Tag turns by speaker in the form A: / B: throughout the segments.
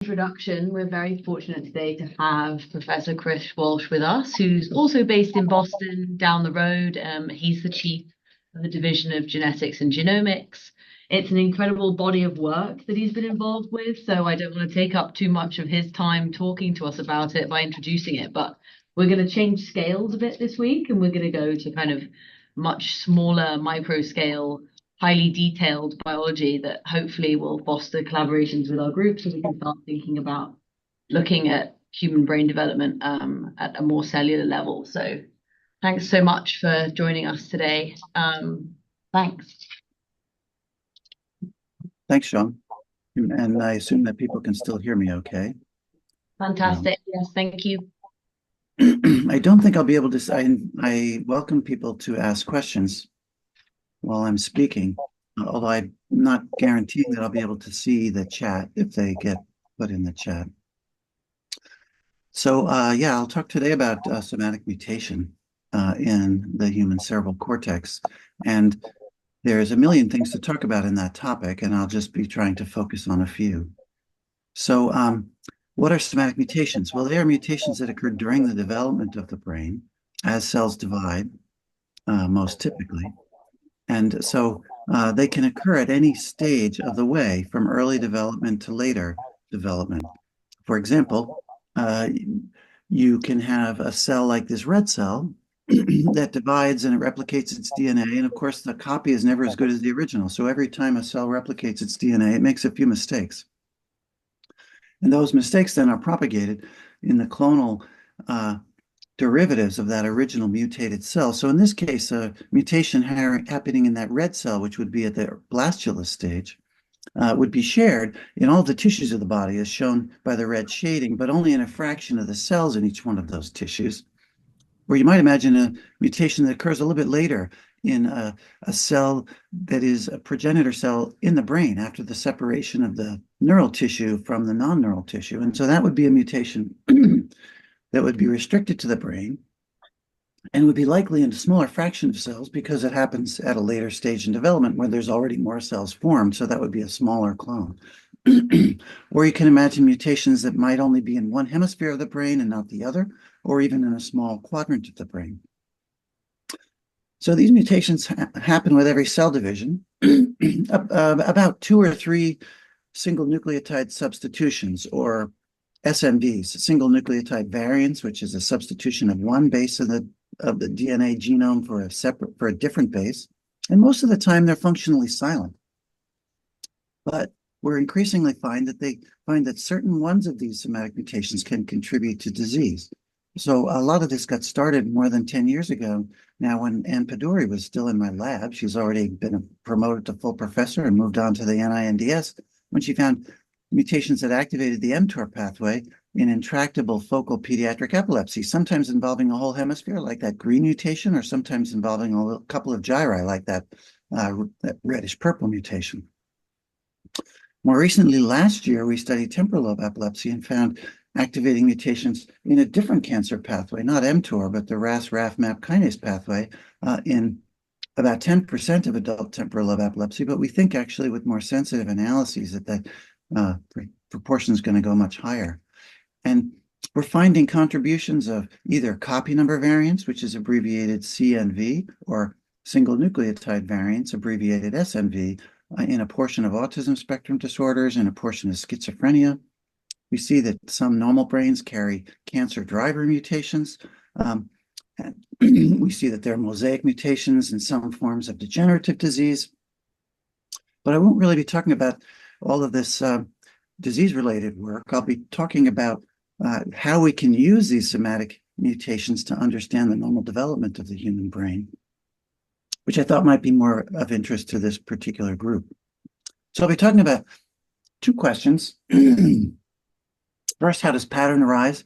A: introduction, we're very fortunate today to have Professor Chris Walsh with us, who's also based in Boston down the road. He's the chief of the Division of Genetics and Genomics. It's an incredible body of work that he's been involved with, so I don't want to take up too much of his time talking to us about it by introducing it, but we're going to change scales a bit this week, and we're going to go to kind of much smaller micro scale, highly detailed biology that hopefully will foster collaborations with our group so we can start thinking about looking at human brain development at a more cellular level. So thanks so much for joining us today. Thanks.
B: Thanks, Sean. And I assume that people can still hear me okay.
A: Fantastic. Yes, thank you.
B: I don't think I'll be able to, I welcome people to ask questions while I'm speaking, although I'm not guaranteeing that I'll be able to see the chat if they get put in the chat. So yeah, I'll talk today about somatic mutation in the human cerebral cortex. And there's a million things to talk about in that topic, and I'll just be trying to focus on a few. So what are somatic mutations? Well, they are mutations that occur during the development of the brain as cells divide, most typically. And so they can occur at any stage of the way, from early development to later development. For example, you can have a cell like this red cell that divides and it replicates its DNA. And of course, the copy is never as good as the original. So every time a cell replicates its DNA, it makes a few mistakes. And those mistakes then are propagated in the clonal derivatives of that original mutated cell. So in this case, a mutation happening in that red cell, which would be at the blastula stage, would be shared in all the tissues of the body, as shown by the red shading, but only in a fraction of the cells in each one of those tissues. Or you might imagine a mutation that occurs a little bit later in a cell that is a progenitor cell in the brain after the separation of the neural tissue from the non-neural tissue. And so that would be a mutation that would be restricted to the brain and would be likely in a smaller fraction of cells because it happens at a later stage in development where there's already more cells formed. So that would be a smaller clone. Or you can imagine mutations that might only be in one hemisphere of the brain and not the other, or even in a small quadrant of the brain. So these mutations happen with every cell division, about 2 or 3 single nucleotide substitutions, or SNVs, single nucleotide variants, which is a substitution of one base of the DNA genome for a different base. And most of the time they're functionally silent. But we're increasingly find that certain ones of these somatic mutations can contribute to disease. So a lot of this got started more than 10 years ago. Now, when Ann Peduri was still in my lab, she's already been promoted to full professor and moved on to the NINDS, when she found mutations that activated the mTOR pathway in intractable focal pediatric epilepsy, sometimes involving a whole hemisphere, like that green mutation, or sometimes involving a couple of gyri, like that reddish-purple mutation. More recently, last year, we studied temporal lobe epilepsy and found activating mutations in a different cancer pathway, not mTOR, but the RAS-RAF-MAP kinase pathway in about 10% of adult temporal lobe epilepsy. But we think actually with more sensitive analyses that proportion is going to go much higher. And we're finding contributions of either copy number variants, which is abbreviated CNV, or single nucleotide variants, abbreviated SNV, in a portion of autism spectrum disorders and a portion of schizophrenia. We see that some normal brains carry cancer driver mutations. And we see that there are mosaic mutations in some forms of degenerative disease. But I won't really be talking about all of this disease-related work. I'll be talking about how we can use these somatic mutations to understand the normal development of the human brain, which I thought might be more of interest to this particular group. So I'll be talking about 2 questions. First, how does pattern arise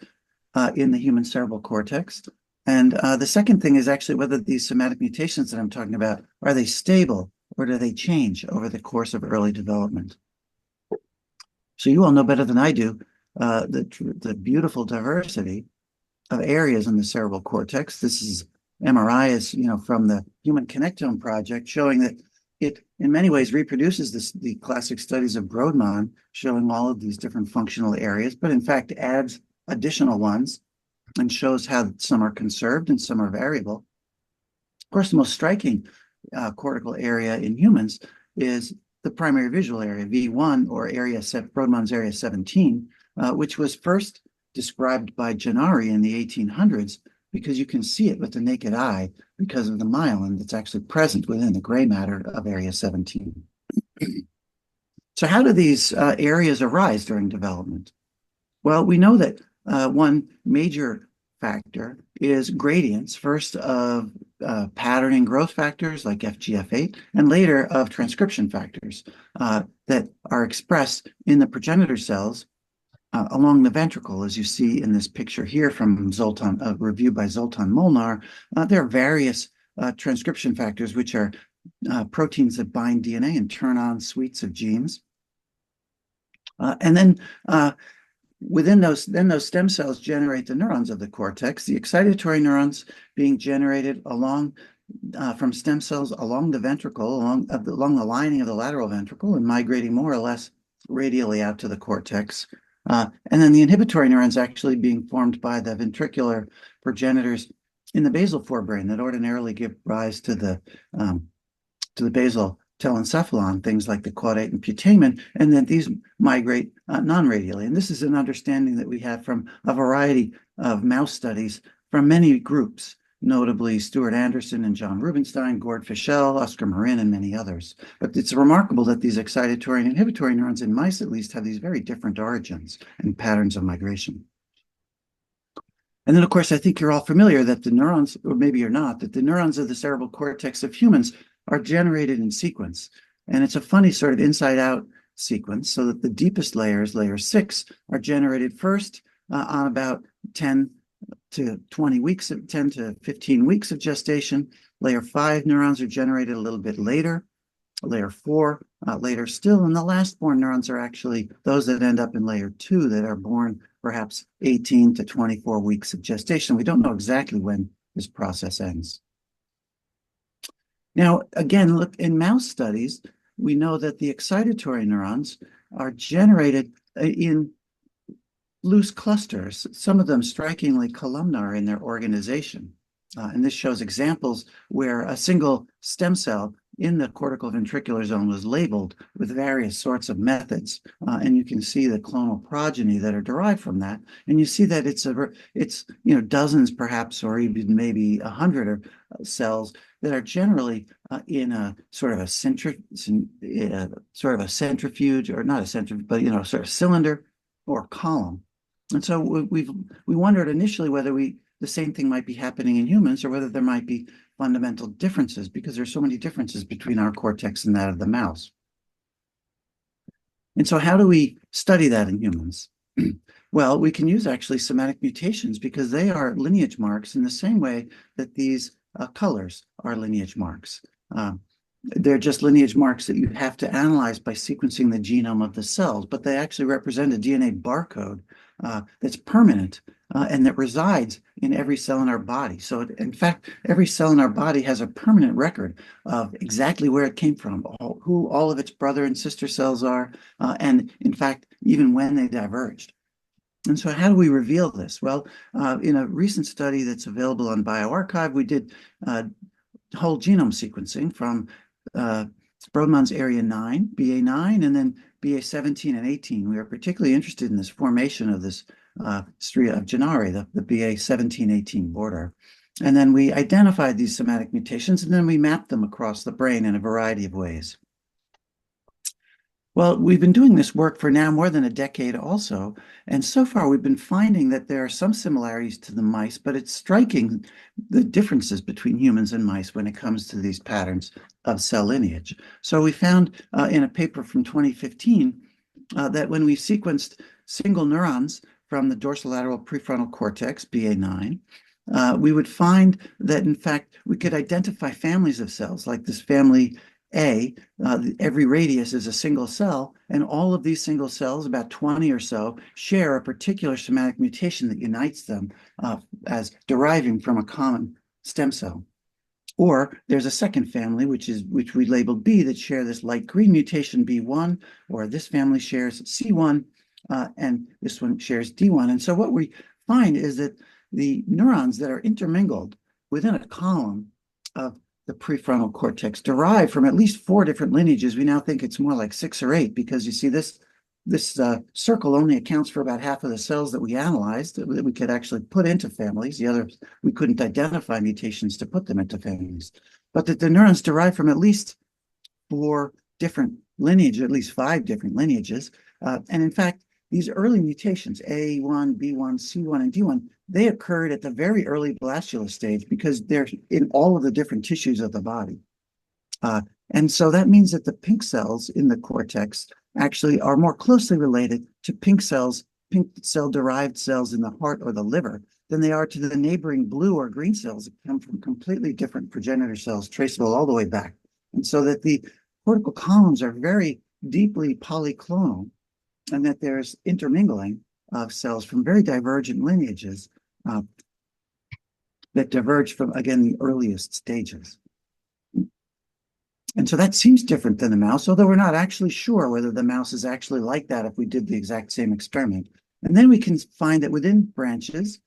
B: in the human cerebral cortex? And the second thing is actually whether these somatic mutations that I'm talking about, are they stable or do they change over the course of early development? So you all know better than I do the beautiful diversity of areas in the cerebral cortex. This is MRI, from the Human Connectome project, showing that it in many ways reproduces the classic studies of Brodmann, showing all of these different functional areas, but in fact adds additional ones and shows how some are conserved and some are variable. Of course, the most striking cortical area in humans is the primary visual area, V1, or Brodmann's area 17, which was first described by Gennari in the 1800s, because you can see it with the naked eye because of the myelin that's actually present within the gray matter of area 17. So how do these areas arise during development? Well, we know that one major factor is gradients, first of patterning growth factors like FGF8, and later of transcription factors that are expressed in the progenitor cells along the ventricle, as you see in this picture here from Zoltan, a review by Zoltan Molnar. There are various transcription factors, which are proteins that bind DNA and turn on suites of genes. And then within those stem cells generate the neurons of the cortex, the excitatory neurons being generated along from stem cells along the ventricle, along the lining of the lateral ventricle, and migrating more or less radially out to the cortex. And then the inhibitory neurons actually being formed by the ventricular progenitors in the basal forebrain that ordinarily give rise to the basal telencephalon, things like the caudate and putamen, and then these migrate non-radially. And this is an understanding that we have from a variety of mouse studies from many groups, notably Stuart Anderson and John Rubinstein, Gord Fischel, Oscar Marin, and many others. But it's remarkable that these excitatory and inhibitory neurons, in mice at least, have these very different origins and patterns of migration. And then, of course, I think you're all familiar that the neurons, or maybe you're not, that the neurons of the cerebral cortex of humans are generated in sequence. And it's a funny sort of inside-out sequence, so that the deepest layers, layer 6, are generated first on about 10 to 20 weeks, 10 to 15 weeks of gestation. Layer 5 neurons are generated a little bit later. Layer 4 later still. And the last born neurons are actually those that end up in layer 2 that are born perhaps 18 to 24 weeks of gestation. We don't know exactly when this process ends. Now, again, look, in mouse studies, we know that the excitatory neurons are generated in loose clusters, some of them strikingly columnar in their organization. And this shows examples where a single stem cell in the cortical ventricular zone was labeled with various sorts of methods. And you can see the clonal progeny that are derived from that. And you see that it's dozens perhaps, or even maybe 100 cells that are generally in a sort of a centrifuge, or not a centrifuge, but sort of cylinder or column. And so we wondered initially whether the same thing might be happening in humans, or whether there might be fundamental differences, because there's so many differences between our cortex and that of the mouse. And so how do we study that in humans? Well, we can use actually somatic mutations, because they are lineage marks in the same way that these colors are lineage marks. They're just lineage marks that you have to analyze by sequencing the genome of the cells, but they actually represent a DNA barcode that's permanent and that resides in every cell in our body. So in fact, every cell in our body has a permanent record of exactly where it came from, who all of its brother and sister cells are, and in fact, even when they diverged. And so how do we reveal this? Well, in a recent study that's available on bioRxiv, we did whole genome sequencing from Brodmann's area 9, BA9, and then BA17 and 18. We are particularly interested in this formation of this stria of Gennari, the BA17-18 border. And then we identified these somatic mutations, and then we mapped them across the brain in a variety of ways. Well, we've been doing this work for now more than a decade also, and so far we've been finding that there are some similarities to the mice, but it's striking the differences between humans and mice when it comes to these patterns of cell lineage. So we found in a paper from 2015 that when we sequenced single neurons from the dorsolateral prefrontal cortex, BA9, we would find that, in fact, we could identify families of cells, like this family A. Every radius is a single cell, and all of these single cells, about 20 or so, share a particular somatic mutation that unites them as deriving from a common stem cell. Or there's a second family, which we labeled B, that share this light green mutation B1, or this family shares C1, and this one shares D1. And so what we find is that the neurons that are intermingled within a column of the prefrontal cortex derive from at least 4 different lineages. We now think it's more like 6 or 8, because you see this circle only accounts for about half of the cells that we analyzed that we could actually put into families. The others, we couldn't identify mutations to put them into families. But that the neurons derive from at least 4 different lineages, at least 5 different lineages. And in fact, these early mutations, A1, B1, C1, and D1, they occurred at the very early blastula stage because they're in all of the different tissues of the body. And so that means that the pink cells in the cortex actually are more closely related to pink cell-derived cells in the heart or the liver than they are to the neighboring blue or green cells that come from completely different progenitor cells traceable all the way back. And so that the cortical columns are very deeply polyclonal, and that there's intermingling of cells from very divergent lineages that diverge from, again, the earliest stages. And so that seems different than the mouse, although we're not actually sure whether the mouse is actually like that if we did the exact same experiment. And then we can find that within branches,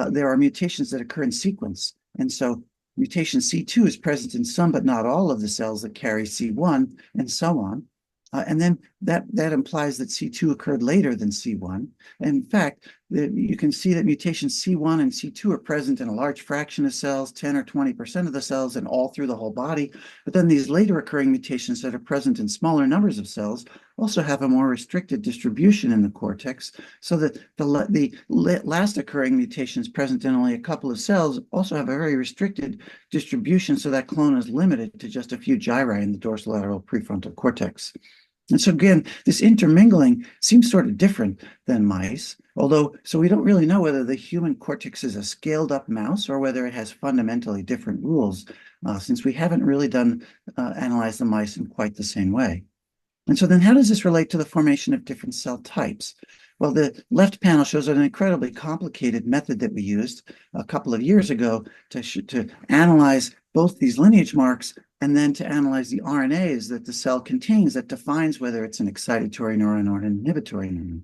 B: there are mutations that occur in sequence. And so mutation C2 is present in some but not all of the cells that carry C1, and so on. And then that implies that C2 occurred later than C1. And in fact, you can see that mutations C1 and C2 are present in a large fraction of cells, 10 or 20% of the cells, and all through the whole body. But then these later occurring mutations that are present in smaller numbers of cells also have a more restricted distribution in the cortex, so that the last occurring mutations present in only a couple of cells also have a very restricted distribution, so that clone is limited to just a few gyri in the dorsolateral prefrontal cortex. And so again, this intermingling seems sort of different than mice, so we don't really know whether the human cortex is a scaled up mouse or whether it has fundamentally different rules, since we haven't really analyzed the mice in quite the same way. And so then how does this relate to the formation of different cell types? Well, the left panel shows an incredibly complicated method that we used a couple of years ago to analyze both these lineage marks and then to analyze the RNAs that the cell contains that defines whether it's an excitatory neuron or an inhibitory neuron.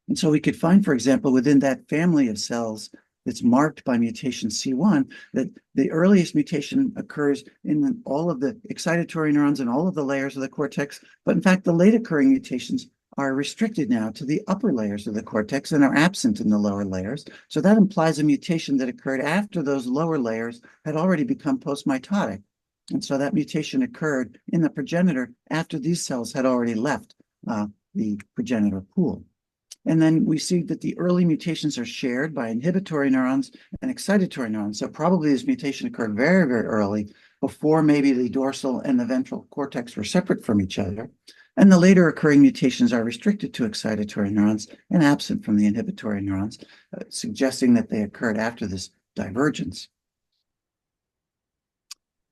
B: And so we could find, for example, within that family of cells that's marked by mutation C1, that the earliest mutation occurs in all of the excitatory neurons and all of the layers of the cortex. But in fact, the late occurring mutations are restricted now to the upper layers of the cortex and are absent in the lower layers. So that implies a mutation that occurred after those lower layers had already become postmitotic. And so that mutation occurred in the progenitor after these cells had already left the progenitor pool. And then we see that the early mutations are shared by inhibitory neurons and excitatory neurons. So probably this mutation occurred very, very early, before maybe the dorsal and the ventral cortex were separate from each other. And the later occurring mutations are restricted to excitatory neurons and absent from the inhibitory neurons, suggesting that they occurred after this divergence.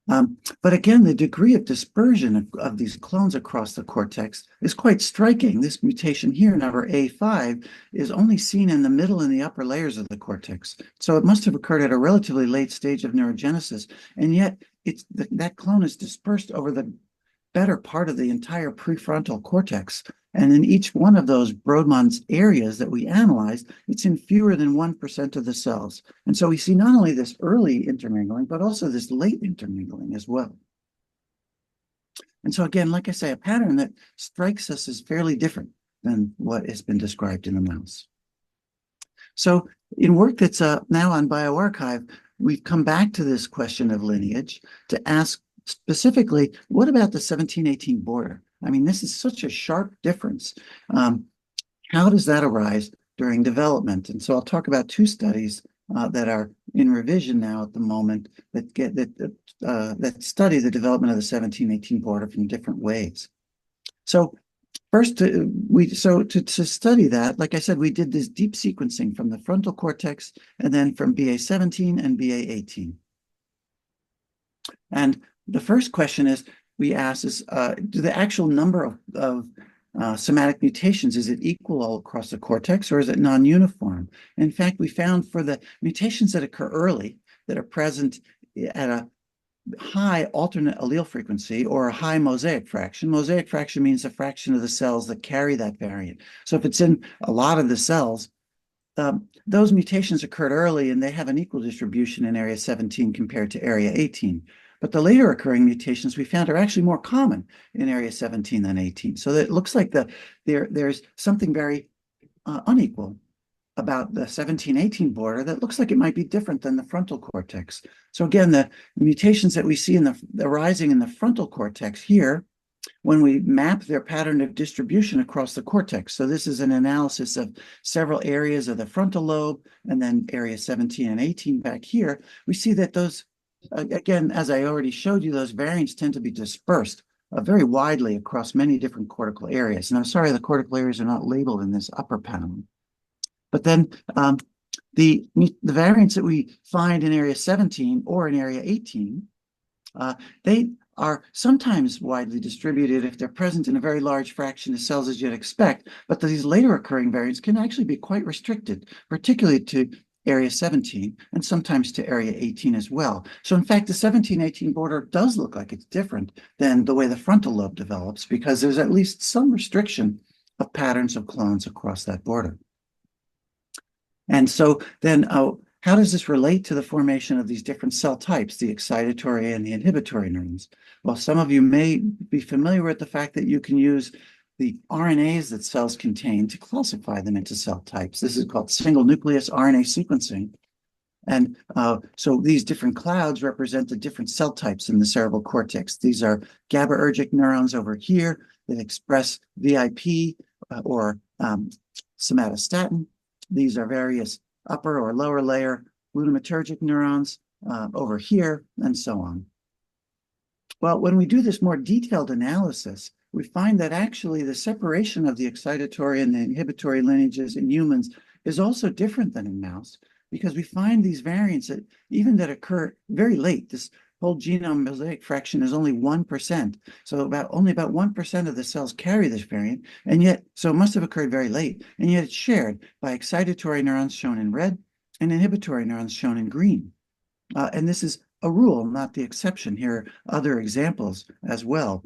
B: But again, the degree of dispersion of these clones across the cortex is quite striking. This mutation here, number A5, is only seen in the middle and the upper layers of the cortex. So it must have occurred at a relatively late stage of neurogenesis, and yet that clone is dispersed over the better part of the entire prefrontal cortex. And in each one of those Brodmann's areas that we analyzed, it's in fewer than 1% of the cells. And so we see not only this early intermingling, but also this late intermingling as well. And so again, like I say, a pattern that strikes us as fairly different than what has been described in the mouse. So in work that's now on bioRxiv, we've come back to this question of lineage to ask specifically, what about the 17-18 border? I mean, this is such a sharp difference. How does that arise during development? And so I'll talk about 2 studies that are in revision now at the moment that study the development of the 17-18 border from different ways. So first, to study that, like I said, we did this deep sequencing from the frontal cortex and then from BA17 and BA18. And the first question we ask is, do the actual number of somatic mutations, is it equal all across the cortex, or is it non-uniform? In fact, we found for the mutations that occur early, that are present at a high alternate allele frequency or a high mosaic fraction. Mosaic fraction means the fraction of the cells that carry that variant. So if it's in a lot of the cells, those mutations occurred early and they have an equal distribution in area 17 compared to area 18. But the later occurring mutations we found are actually more common in area 17 than 18. So it looks like there's something very unequal about the 17-18 border that looks like it might be different than the frontal cortex. So again, the mutations that we see arising in the frontal cortex here, when we map their pattern of distribution across the cortex. So this is an analysis of several areas of the frontal lobe, and then area 17 and 18 back here, we see that those, again, as I already showed you, those variants tend to be dispersed very widely across many different cortical areas. And I'm sorry the cortical areas are not labeled in this upper panel. But then the variants that we find in area 17 or in area 18, they are sometimes widely distributed if they're present in a very large fraction of cells as you'd expect, but these later occurring variants can actually be quite restricted, particularly to area 17 and sometimes to area 18 as well. So in fact, the 17-18 border does look like it's different than the way the frontal lobe develops because there's at least some restriction of patterns of clones across that border. And so then how does this relate to the formation of these different cell types, the excitatory and the inhibitory neurons? Well, some of you may be familiar with the fact that you can use the RNAs that cells contain to classify them into cell types. This is called single nucleus RNA sequencing. And so these different clouds represent the different cell types in the cerebral cortex. These are GABAergic neurons over here that express VIP or somatostatin. These are various upper or lower layer glutamatergic neurons over here, and so on. Well, when we do this more detailed analysis, we find that actually the separation of the excitatory and the inhibitory lineages in humans is also different than in mouse, because we find these variants that even that occur very late. This whole genome mosaic fraction is only 1%. So only about 1% of the cells carry this variant, and yet, so it must have occurred very late, and yet it's shared by excitatory neurons shown in red and inhibitory neurons shown in green. And this is a rule, not the exception. Here are other examples as well.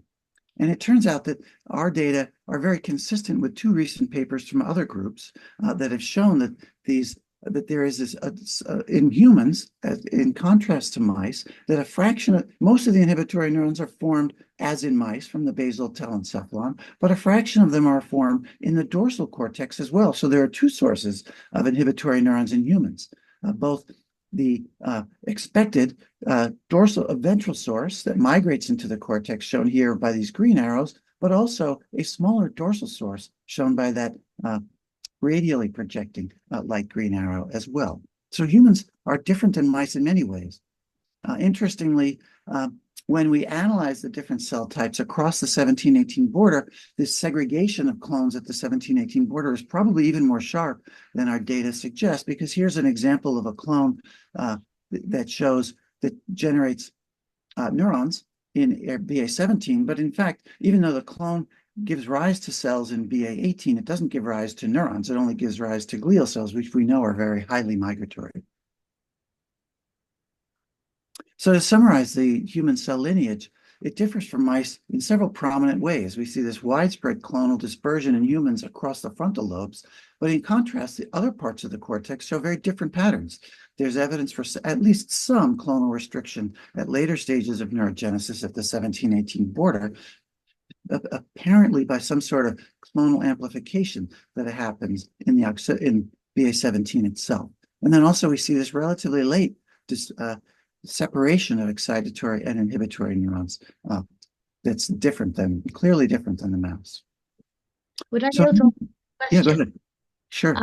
B: And it turns out that our data are very consistent with two recent papers from other groups that have shown that there is this in humans, in contrast to mice, that a fraction of most of the inhibitory neurons are formed as in mice from the basal telencephalon, but a fraction of them are formed in the dorsal cortex as well. So there are two sources of inhibitory neurons in humans, both the expected ventral source that migrates into the cortex, shown here by these green arrows, but also a smaller dorsal source shown by that radially projecting light green arrow as well. So humans are different than mice in many ways. Interestingly, when we analyze the different cell types across the 17-18 border, this segregation of clones at the 17-18 border is probably even more sharp than our data suggests, because here's an example of a clone that generates neurons in BA17, but in fact, even though the clone gives rise to cells in BA18, it doesn't give rise to neurons. It only gives rise to glial cells, which we know are very highly migratory. So to summarize the human cell lineage, it differs from mice in several prominent ways. We see this widespread clonal dispersion in humans across the frontal lobes, but in contrast, the other parts of the cortex show very different patterns. There's evidence for at least some clonal restriction at later stages of neurogenesis at the 17-18 border, apparently by some sort of clonal amplification that happens in BA17 itself. And then also we see this relatively late separation of excitatory and inhibitory neurons that's clearly different than the mouse.
A: Would I be able to ask a question?
B: Yeah, go ahead. Sure.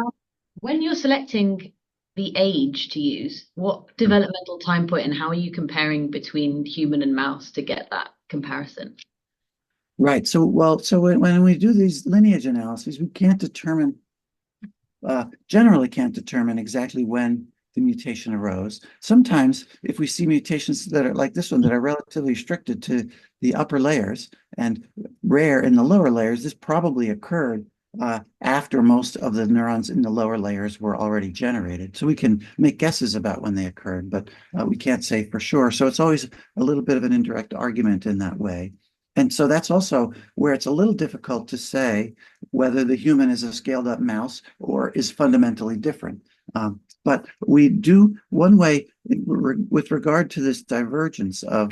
A: When you're selecting the age to use, what developmental time point and how are you comparing between human and mouse to get that comparison?
B: Right. So when we do these lineage analyses, we can't determine, generally can't determine exactly when the mutation arose. Sometimes if we see mutations that are like this one that are relatively restricted to the upper layers and rare in the lower layers, this probably occurred after most of the neurons in the lower layers were already generated. So we can make guesses about when they occurred, but we can't say for sure. So it's always a little bit of an indirect argument in that way. And so that's also where it's a little difficult to say whether the human is a scaled up mouse or is fundamentally different. But we do one way with regard to this divergence of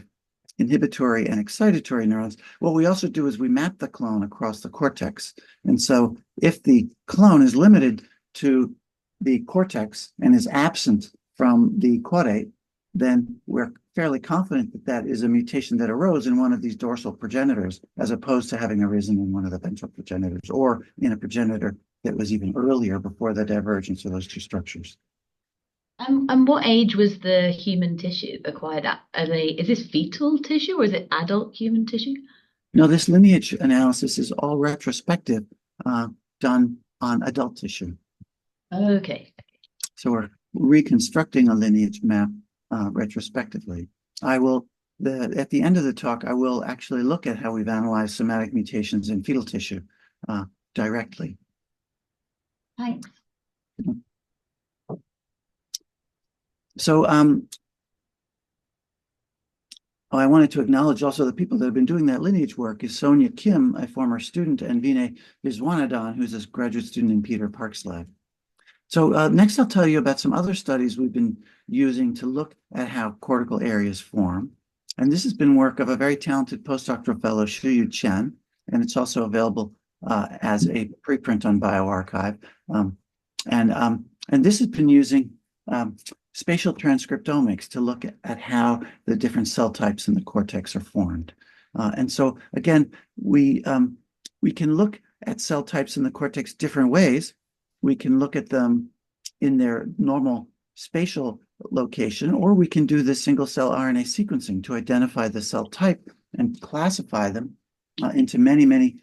B: inhibitory and excitatory neurons. What we also do is we map the clone across the cortex. And so if the clone is limited to the cortex and is absent from the caudate, then we're fairly confident that that is a mutation that arose in one of these dorsal progenitors, as opposed to having arisen in one of the ventral progenitors or in a progenitor that was even earlier before the divergence of those two structures.
A: And what age was the human tissue acquired at? Is this fetal tissue or is it adult human tissue?
B: No, this lineage analysis is all retrospective, done on adult tissue.
A: Okay.
B: So we're reconstructing a lineage map retrospectively. At the end of the talk, I will actually look at how we've analyzed somatic mutations in fetal tissue directly.
A: Thanks.
B: So I wanted to acknowledge also the people that have been doing that lineage work is Sonia Kim, a former student, and Vinay Viswanathan, who's a graduate student in Peter Park's lab. So next I'll tell you about some other studies we've been using to look at how cortical areas form. And this has been work of a very talented postdoctoral fellow, Shuyu Chen, and it's also available as a preprint on bioRxiv. And this has been using spatial transcriptomics to look at how the different cell types in the cortex are formed. And so again, we can look at cell types in the cortex different ways. We can look at them in their normal spatial location, or we can do the single cell RNA sequencing to identify the cell type and classify them into many, many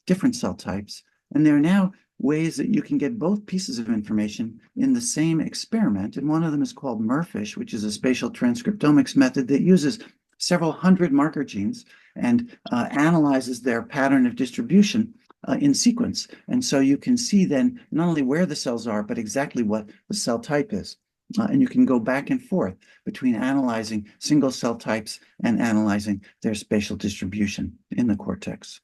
B: different cell types. And there are now ways that you can get both pieces of information in the same experiment. And one of them is called MERFISH, which is a spatial transcriptomics method that uses several hundred marker genes and analyzes their pattern of distribution in sequence. And so you can see then not only where the cells are, but exactly what the cell type is. And you can go back and forth between analyzing single cell types and analyzing their spatial distribution in the cortex.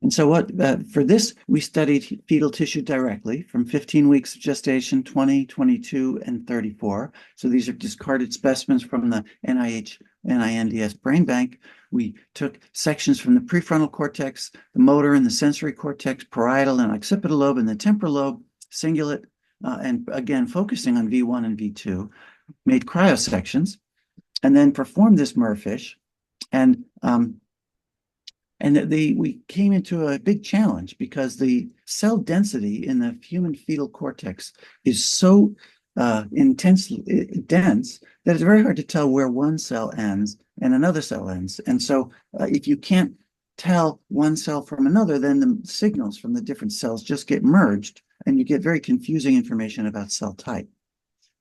B: And so for this, we studied fetal tissue directly from 15 weeks of gestation, 20, 22, and 34. So these are discarded specimens from the NIH-NINDS brain bank. We took sections from the prefrontal cortex, the motor and the sensory cortex, parietal and occipital lobe, and the temporal lobe, cingulate, and again, focusing on V1 and V2, made cryosections, and then performed this MERFISH. And we came into a big challenge because the cell density in the human fetal cortex is so intensely dense that it's very hard to tell where one cell ends and another cell ends. And so if you can't tell one cell from another, then the signals from the different cells just get merged and you get very confusing information about cell type.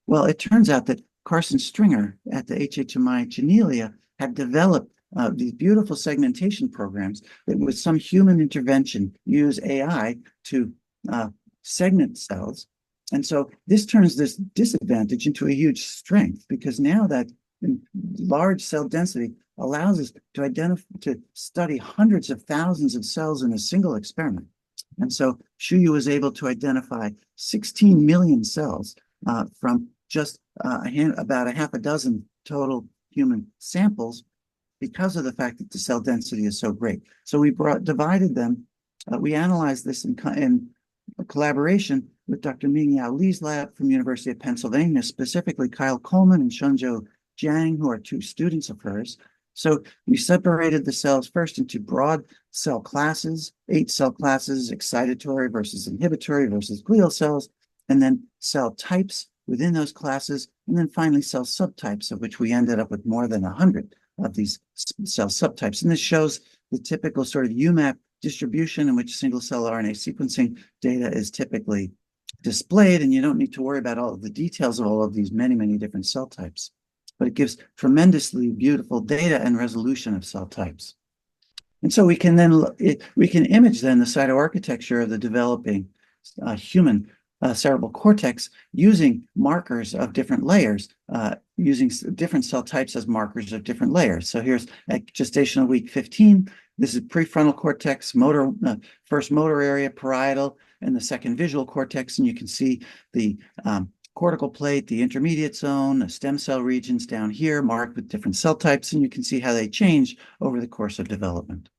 B: Well, it turns out that Carson Stringer at the HHMI Janelia had developed these beautiful segmentation programs that with some human intervention use AI to segment cells. And so this turns this disadvantage into a huge strength because now that large cell density allows us to study hundreds of thousands of cells in a single experiment. And so Shuyu was able to identify 16 million cells from just about a half a dozen total human samples because of the fact that the cell density is so great. So we divided them. We analyzed this in collaboration with Dr. Mingyao Li's lab from University of Pennsylvania, specifically Kyle Coleman and Shenzhou Jiang, who are two students of hers. So we separated the cells first into broad cell classes, 8 cell classes, excitatory versus inhibitory versus glial cells, and then cell types within those classes, and then finally cell subtypes, of which we ended up with more than 100 of these cell subtypes. And this shows the typical sort of UMAP distribution in which single cell RNA sequencing data is typically displayed, and you don't need to worry about all of the details of all of these many, many different cell types. But it gives tremendously beautiful data and resolution of cell types. And so we can then we can image then the cytoarchitecture of the developing human cerebral cortex using markers of different layers, using different cell types as markers of different layers. So here's at gestational week 15. This is prefrontal cortex, motor, first motor area, parietal, and the second visual cortex. And you can see the cortical plate, the intermediate zone, the stem cell regions down here marked with different cell types, and you can see how they change over the course of development.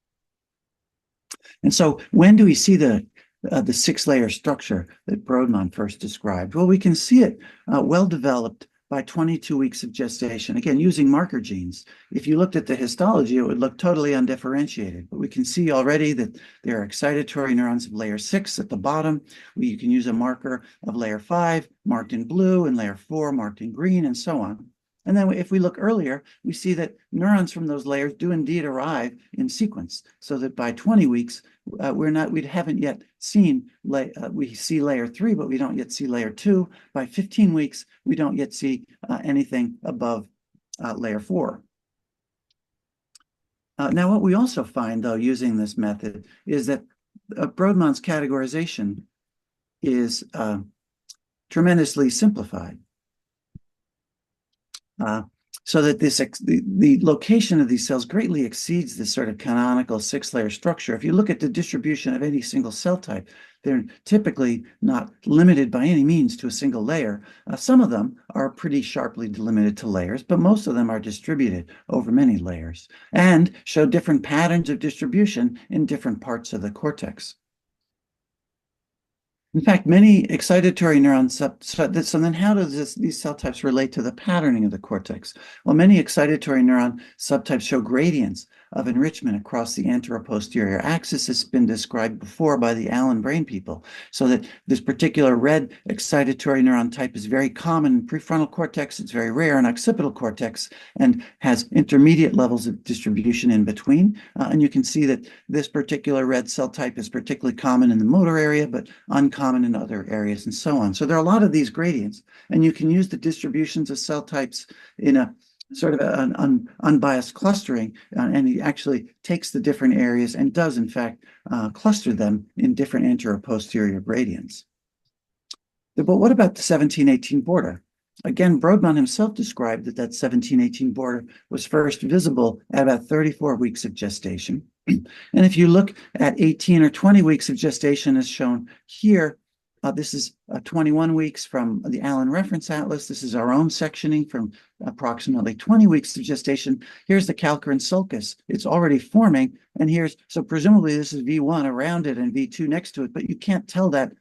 B: And so when do we see the six-layer structure that Brodmann first described? Well, we can see it well developed by 22 weeks of gestation, again, using marker genes. If you looked at the histology, it would look totally undifferentiated, but we can see already that there are excitatory neurons of layer 6 at the bottom. You can use a marker of layer 5 marked in blue and layer 4 marked in green and so on. And then if we look earlier, we see that neurons from those layers do indeed arrive in sequence, so that by 20 weeks, we haven't yet seen, we see layer 3, but we don't yet see layer 2. By 15 weeks, we don't yet see anything above layer 4. Now, what we also find, though, using this method is that Brodmann's categorization is tremendously simplified. So that the location of these cells greatly exceeds this sort of canonical six-layer structure. If you look at the distribution of any single cell type, they're typically not limited by any means to a single layer. Some of them are pretty sharply delimited to layers, but most of them are distributed over many layers and show different patterns of distribution in different parts of the cortex. In fact, many excitatory neurons, so then how does these cell types relate to the patterning of the cortex? Well, many excitatory neuron subtypes show gradients of enrichment across the anteroposterior axis. Has been described before by the Allen brain people, so that this particular red excitatory neuron type is very common in prefrontal cortex, it's very rare in occipital cortex, and has intermediate levels of distribution in between. And you can see that this particular red cell type is particularly common in the motor area, but uncommon in other areas and so on. So there are a lot of these gradients, and you can use the distributions of cell types in a sort of an unbiased clustering, and he actually takes the different areas and does, in fact, cluster them in different anteroposterior gradients. But what about the 17-18 border? Again, Brodmann himself described that 17-18 border was first visible at about 34 weeks of gestation. And if you look at 18 or 20 weeks of gestation as shown here, this is 21 weeks from the Allen Reference Atlas. This is our own sectioning from approximately 20 weeks of gestation. Here's the calcarine sulcus. It's already forming. And so presumably this is V1 around it and V2 next to it, but you can't tell that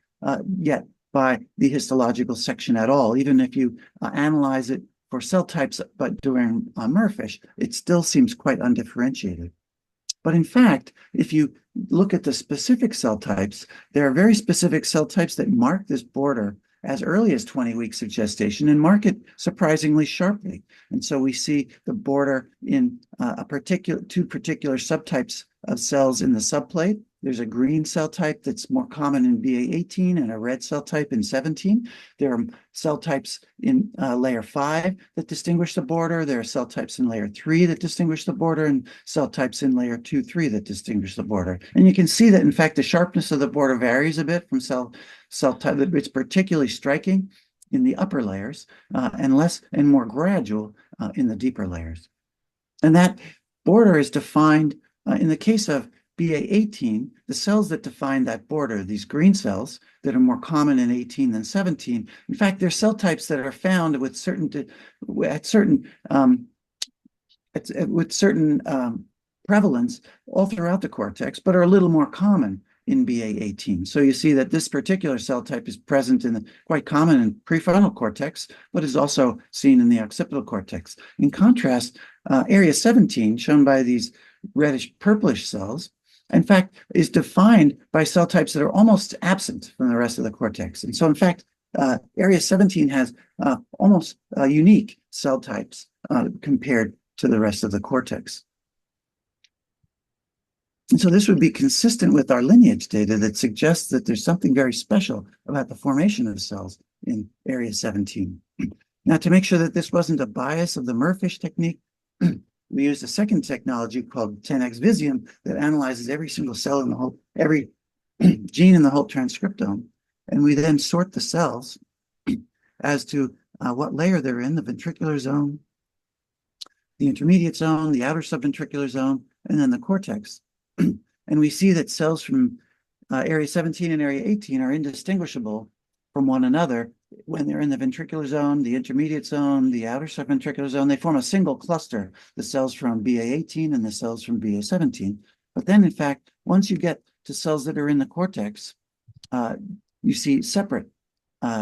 B: yet by the histological section at all. Even if you analyze it for cell types, but doing MERFISH, it still seems quite undifferentiated. But in fact, if you look at the specific cell types, there are very specific cell types that mark this border as early as 20 weeks of gestation and mark it surprisingly sharply. And so we see the border in two particular subtypes of cells in the subplate. There's a green cell type that's more common in BA18 and a red cell type in 17. There are cell types in layer 5 that distinguish the border. There are cell types in layer 3 that distinguish the border, and cell types in layer 2, 3 that distinguish the border. And you can see that, in fact, the sharpness of the border varies a bit from cell type. It's particularly striking in the upper layers and less and more gradual in the deeper layers. And that border is defined in the case of BA18, the cells that define that border, these green cells that are more common in 18 than 17, in fact, they're cell types that are found with certain prevalence all throughout the cortex, but are a little more common in BA18. So you see that this particular cell type is present quite common in prefrontal cortex, but is also seen in the occipital cortex. In contrast, area 17, shown by these reddish purplish cells, in fact, is defined by cell types that are almost absent from the rest of the cortex. And so, in fact, area 17 has almost unique cell types compared to the rest of the cortex. And so this would be consistent with our lineage data that suggests that there's something very special about the formation of cells in area 17. Now, to make sure that this wasn't a bias of the MERFISH technique, we used a second technology called 10x Visium that analyzes every single cell in the whole, every gene in the whole transcriptome. And we then sort the cells as to what layer they're in, the ventricular zone, the intermediate zone, the outer subventricular zone, and then the cortex. And we see that cells from area 17 and area 18 are indistinguishable from one another when they're in the ventricular zone, the intermediate zone, the outer subventricular zone. They form a single cluster, the cells from BA18 and the cells from BA17. But then, in fact, once you get to cells that are in the cortex, you see separate.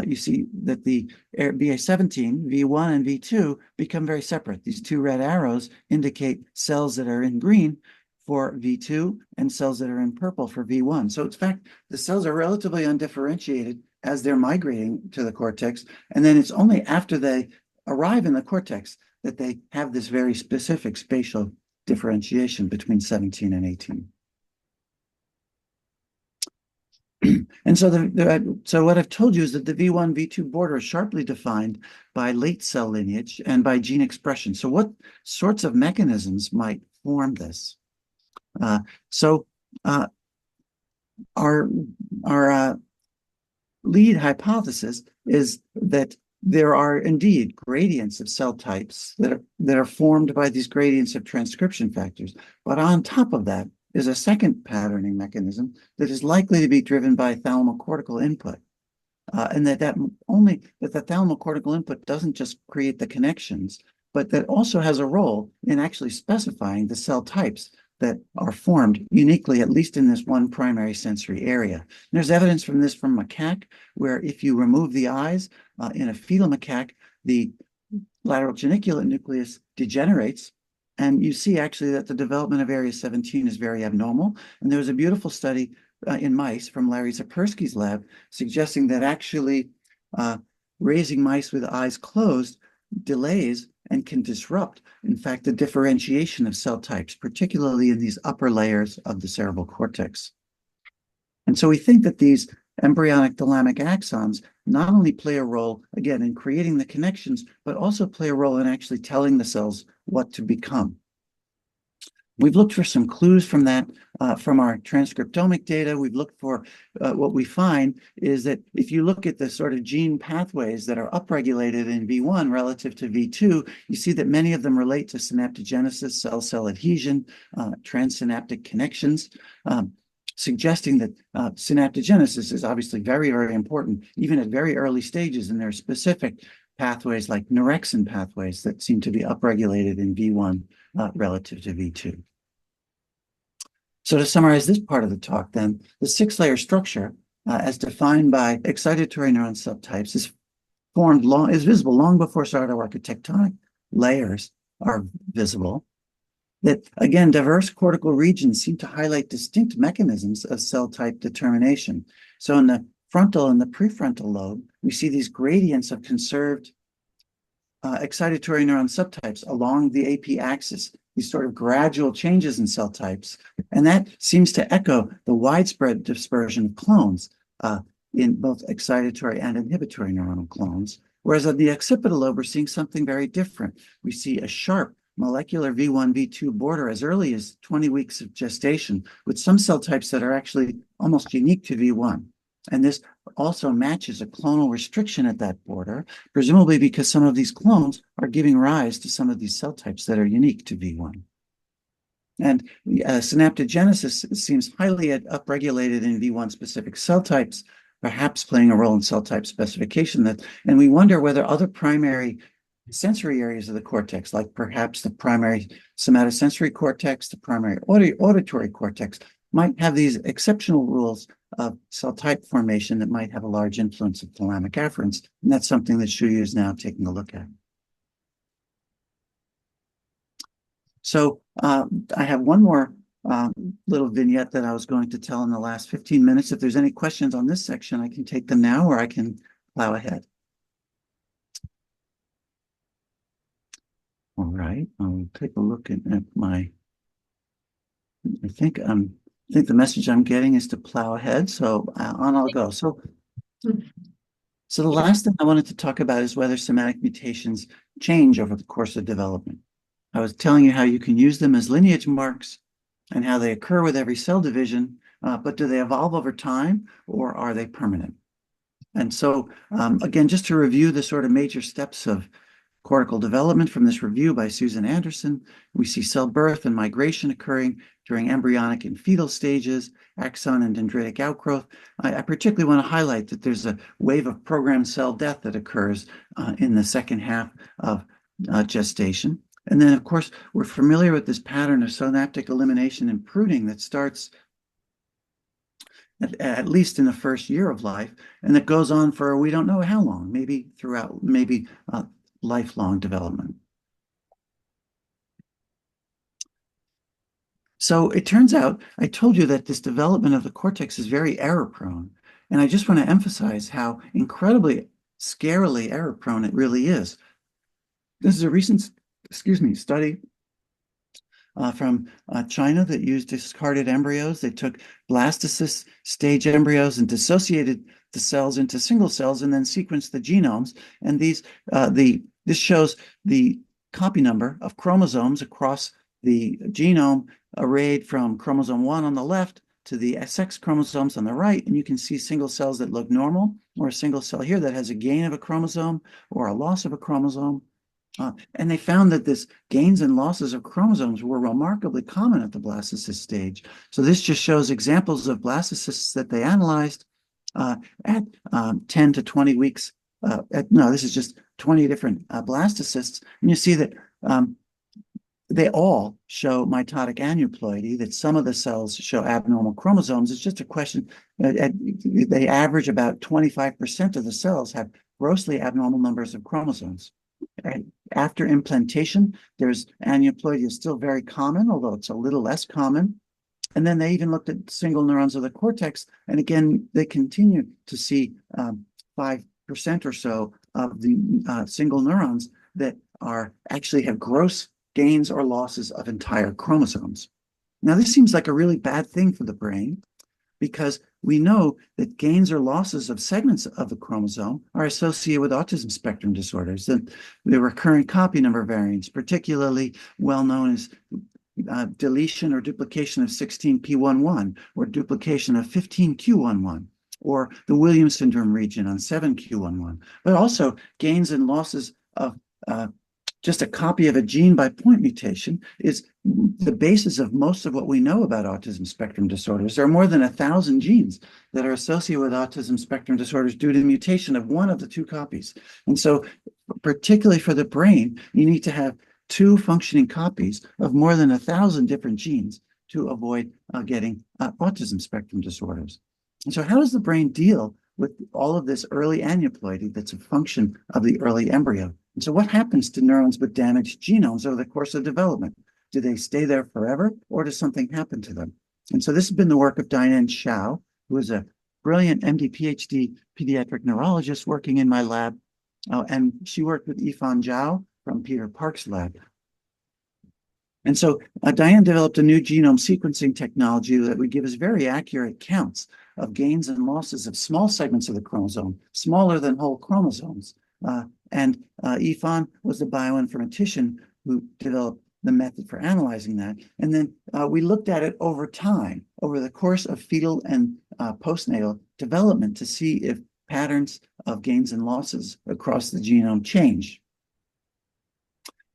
B: You see that the BA17, V1, and V2 become very separate. These two red arrows indicate cells that are in green for V2 and cells that are in purple for V1. So in fact, the cells are relatively undifferentiated as they're migrating to the cortex. And then it's only after they arrive in the cortex that they have this very specific spatial differentiation between 17 and 18. And so, so what I've told you is that the V1, V2 border is sharply defined by late cell lineage and by gene expression. So what sorts of mechanisms might form this? Our lead hypothesis is that there are indeed gradients of cell types that are formed by these gradients of transcription factors. But on top of that is a second patterning mechanism that is likely to be driven by thalamocortical input. And that the thalamocortical input doesn't just create the connections, but that also has a role in actually specifying the cell types that are formed uniquely, at least in this one primary sensory area. And there's evidence from this from macaque, where if you remove the eyes in a fetal macaque, the lateral geniculate nucleus degenerates. And you see actually that the development of area 17 is very abnormal. And there was a beautiful study in mice from Larry Zapersky's lab suggesting that actually raising mice with eyes closed delays and can disrupt, in fact, the differentiation of cell types, particularly in these upper layers of the cerebral cortex. And so we think that these embryonic thalamic axons not only play a role, again, in creating the connections, but also play a role in actually telling the cells what to become. We've looked for some clues from that, from our transcriptomic data. We've looked for what we find is that if you look at the sort of gene pathways that are upregulated in V1 relative to V2, you see that many of them relate to synaptogenesis, cell-cell adhesion, transsynaptic connections, suggesting that synaptogenesis is obviously very, very important, even at very early stages. And there are specific pathways like neurexin pathways that seem to be upregulated in V1 relative to V2. So to summarize this part of the talk, then, the six-layer structure, as defined by excitatory neuron subtypes, is visible long before cytoarchitectonic layers are visible. That, again, diverse cortical regions seem to highlight distinct mechanisms of cell type determination. So in the frontal and the prefrontal lobe, we see these gradients of conserved excitatory neuron subtypes along the AP axis, these sort of gradual changes in cell types. And that seems to echo the widespread dispersion of clones in both excitatory and inhibitory neuronal clones. Whereas at the occipital lobe, we're seeing something very different. We see a sharp molecular V1, V2 border as early as 20 weeks of gestation, with some cell types that are actually almost unique to V1. And this also matches a clonal restriction at that border, presumably because some of these clones are giving rise to some of these cell types that are unique to V1. And synaptogenesis seems highly upregulated in V1 specific cell types, perhaps playing a role in cell type specification. And we wonder whether other primary sensory areas of the cortex, like perhaps the primary somatosensory cortex, the primary auditory cortex, might have these exceptional rules of cell type formation that might have a large influence of thalamic afferents. And that's something that Shuyu is now taking a look at. So I have one more little vignette that I was going to tell in the last 15 minutes. If there's any questions on this section, I can take them now, or I can plow ahead. All right, I'll take a look at my, I think the message I'm getting is to plow ahead, so on I'll go. So the last thing I wanted to talk about is whether somatic mutations change over the course of development. I was telling you how you can use them as lineage marks and how they occur with every cell division, but do they evolve over time or are they permanent? And so, again, just to review the sort of major steps of cortical development from this review by Susan Anderson, we see cell birth and migration occurring during embryonic and fetal stages, axon and dendritic outgrowth. I particularly want to highlight that there's a wave of programmed cell death that occurs in the second half of gestation. And then, of course, we're familiar with this pattern of synaptic elimination and pruning that starts at least in the first year of life, and that goes on for we don't know how long, maybe throughout, maybe lifelong development. So it turns out, I told you that this development of the cortex is very error prone. And I just want to emphasize how incredibly scarily error prone it really is. This is a recent, study from China that used discarded embryos. They took blastocyst stage embryos and dissociated the cells into single cells and then sequenced the genomes. And this shows the copy number of chromosomes across the genome arrayed from chromosome 1 on the left to the sex chromosomes on the right. And you can see single cells that look normal, or a single cell here that has a gain of a chromosome or a loss of a chromosome. And they found that this gains and losses of chromosomes were remarkably common at the blastocyst stage. So this just shows examples of blastocysts that they analyzed at 10 to 20 weeks. This is just 20 different blastocysts. And you see that they all show mitotic aneuploidy, that some of the cells show abnormal chromosomes. It's just a question. They average about 25% of the cells have grossly abnormal numbers of chromosomes. And after implantation, there's aneuploidy is still very common, although it's a little less common. And then they even looked at single neurons of the cortex. And again, they continue to see 5% or so of the single neurons that are actually have gross gains or losses of entire chromosomes. Now, this seems like a really bad thing for the brain, because we know that gains or losses of segments of the chromosome are associated with autism spectrum disorders. The recurrent copy number variants, particularly well known as deletion or duplication of 16p11 or duplication of 15q11, or the Williams syndrome region on 7q11, but also gains and losses of just a copy of a gene by point mutation is the basis of most of what we know about autism spectrum disorders. There are more than 1,000 genes that are associated with autism spectrum disorders due to mutation of one of the two copies. And so, particularly for the brain, you need to have two functioning copies of more than 1,000 different genes to avoid getting autism spectrum disorders. And so how does the brain deal with all of this early aneuploidy that's a function of the early embryo? And so what happens to neurons with damaged genomes over the course of development? Do they stay there forever, or does something happen to them? And so this has been the work of Diane Shao, who is a brilliant MD, PhD pediatric neurologist working in my lab. And she worked with Yifan Zhao from Peter Park's lab. And so Diane developed a new genome sequencing technology that would give us very accurate counts of gains and losses of small segments of the chromosome, smaller than whole chromosomes. And Yifan was the bioinformatician who developed the method for analyzing that. And then we looked at it over time, over the course of fetal and postnatal development, to see if patterns of gains and losses across the genome change.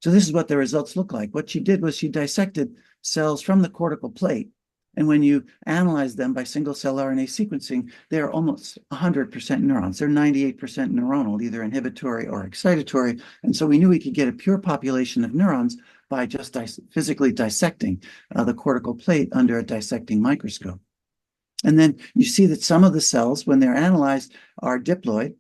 B: So this is what the results look like. What she did was she dissected cells from the cortical plate. And when you analyze them by single-cell RNA sequencing, they're almost 100% neurons. They're 98% neuronal, either inhibitory or excitatory. And so we knew we could get a pure population of neurons by just physically dissecting the cortical plate under a dissecting microscope. And then you see that some of the cells, when they're analyzed, are diploid.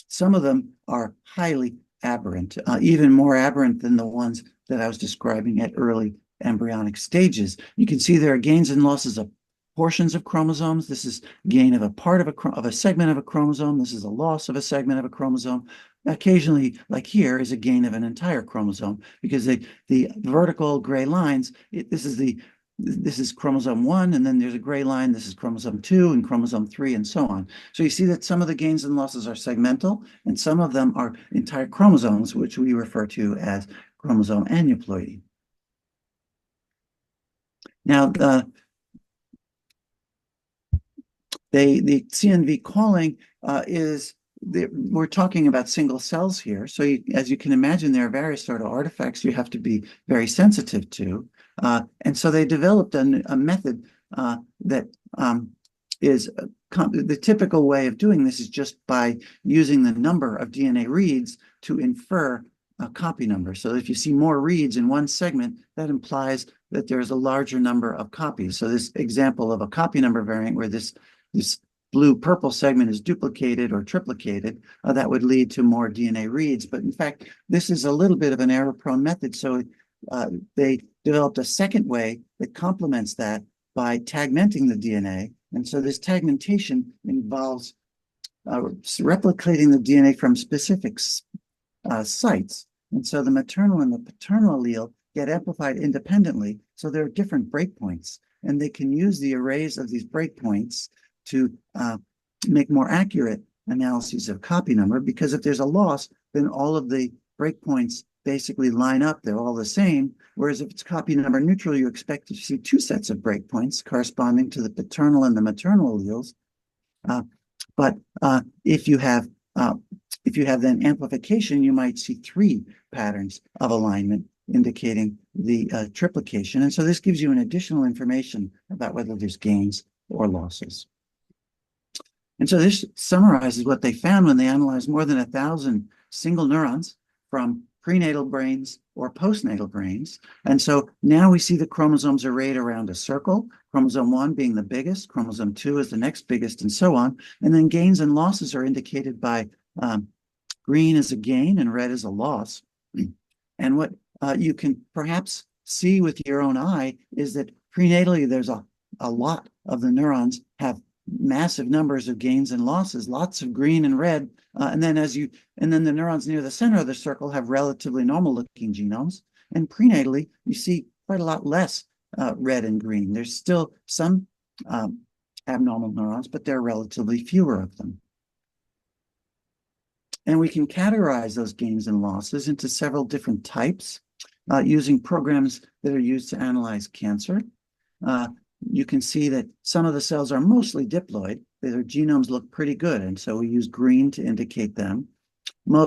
B: Some of them are highly aberrant, even more aberrant than the ones that I was describing at early embryonic stages. You can see there are gains and losses of portions of chromosomes. This is gain of a part of a segment of a chromosome. This is a loss of a segment of a chromosome. Occasionally, like here, is a gain of an entire chromosome, because the vertical gray lines, this is chromosome 1, and then there's a gray line. This is chromosome 2 and chromosome 3, and so on. So you see that some of the gains and losses are segmental, and some of them are entire chromosomes, which we refer to as chromosome aneuploidy. Now, the CNV calling we're talking about single cells here. So as you can imagine, there are various sort of artifacts you have to be very sensitive to. And so they developed a method that is the typical way of doing this is just by using the number of DNA reads to infer a copy number. So if you see more reads in one segment, that implies that there's a larger number of copies. So this example of a copy number variant where this blue-purple segment is duplicated or triplicated, that would lead to more DNA reads. But in fact, this is a little bit of an error-prone method. So they developed a second way that complements that by tagmenting the DNA. And so this tagmentation involves replicating the DNA from specific sites. And so the maternal and the paternal allele get amplified independently. So there are different breakpoints. And they can use the arrays of these breakpoints to make more accurate analyses of copy number, because if there's a loss, then all of the breakpoints basically line up. They're all the same. Whereas if it's copy number neutral, you expect to see two sets of breakpoints corresponding to the paternal and the maternal alleles. But if you have then amplification, you might see three patterns of alignment indicating the triplication. And so this gives you an additional information about whether there's gains or losses. And so this summarizes what they found when they analyzed more than 1,000 single neurons from prenatal brains or postnatal brains. And so now we see the chromosomes arrayed around a circle, chromosome 1 being the biggest, chromosome 2 is the next biggest, and so on. And then gains and losses are indicated by green as a gain and red as a loss. And what you can perhaps see with your own eye is that prenatally there's a lot of the neurons have massive numbers of gains and losses, lots of green and red, and then the neurons near the center of the circle have relatively normal looking genomes. And prenatally, you see quite a lot less red and green. There's still some abnormal neurons, but there are relatively fewer of them. And we can categorize those gains and losses into several different types using programs that are used to analyze cancer. You can see that some of the cells are mostly diploid. Their genomes look pretty good, and so we use green to indicate them.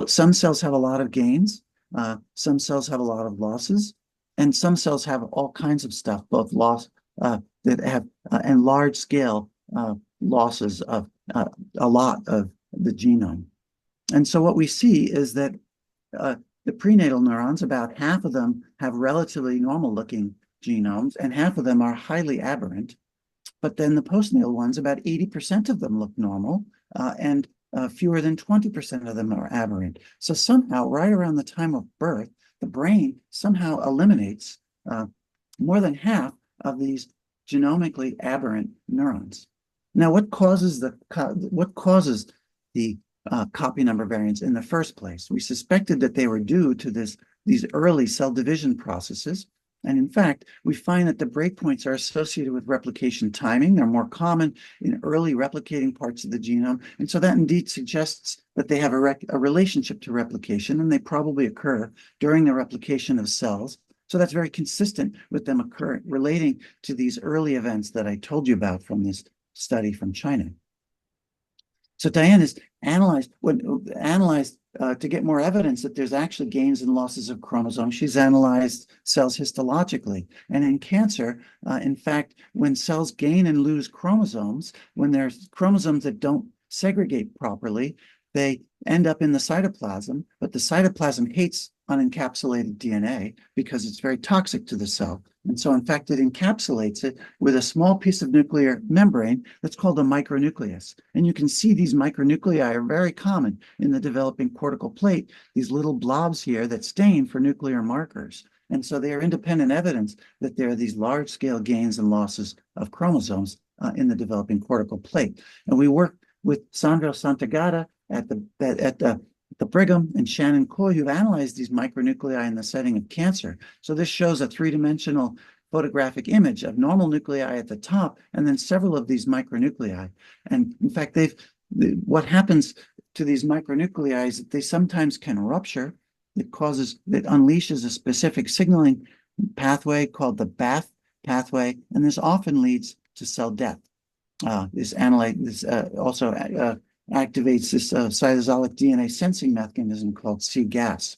B: Some cells have a lot of gains. Some cells have a lot of losses, and some cells have all kinds of stuff, both loss that have and large-scale losses of a lot of the genome. And so what we see is that the prenatal neurons, about half of them have relatively normal-looking genomes, and half of them are highly aberrant. But then the postnatal ones, about 80% of them look normal, and fewer than 20% of them are aberrant. So somehow, right around the time of birth, the brain somehow eliminates more than half of these genomically aberrant neurons. Now, what causes the copy number variants in the first place? We suspected that they were due to these early cell division processes. And in fact, we find that the breakpoints are associated with replication timing. They're more common in early replicating parts of the genome. And so that indeed suggests that they have a relationship to replication, and they probably occur during the replication of cells. So that's very consistent with them relating to these early events that I told you about from this study from China. So Diane has analyzed to get more evidence that there's actually gains and losses of chromosomes. She's analyzed cells histologically. And in cancer, in fact, when cells gain and lose chromosomes, when there's chromosomes that don't segregate properly, they end up in the cytoplasm, but the cytoplasm hates unencapsulated DNA because it's very toxic to the cell. And so, in fact, it encapsulates it with a small piece of nuclear membrane that's called a micronucleus. And you can see these micronuclei are very common in the developing cortical plate, these little blobs here that stain for nuclear markers. And so they are independent evidence that there are these large-scale gains and losses of chromosomes in the developing cortical plate. And we work with Sandro Santagata at the Brigham and Shannon Coy, who've analyzed these micronuclei in the setting of cancer. So this shows a three-dimensional photographic image of normal nuclei at the top, and then several of these micronuclei. And in fact, what happens to these micronuclei is that they sometimes can rupture. That unleashes a specific signaling pathway called the BAF pathway, and this often leads to cell death. This also activates this cytosolic DNA sensing mechanism called cGAS.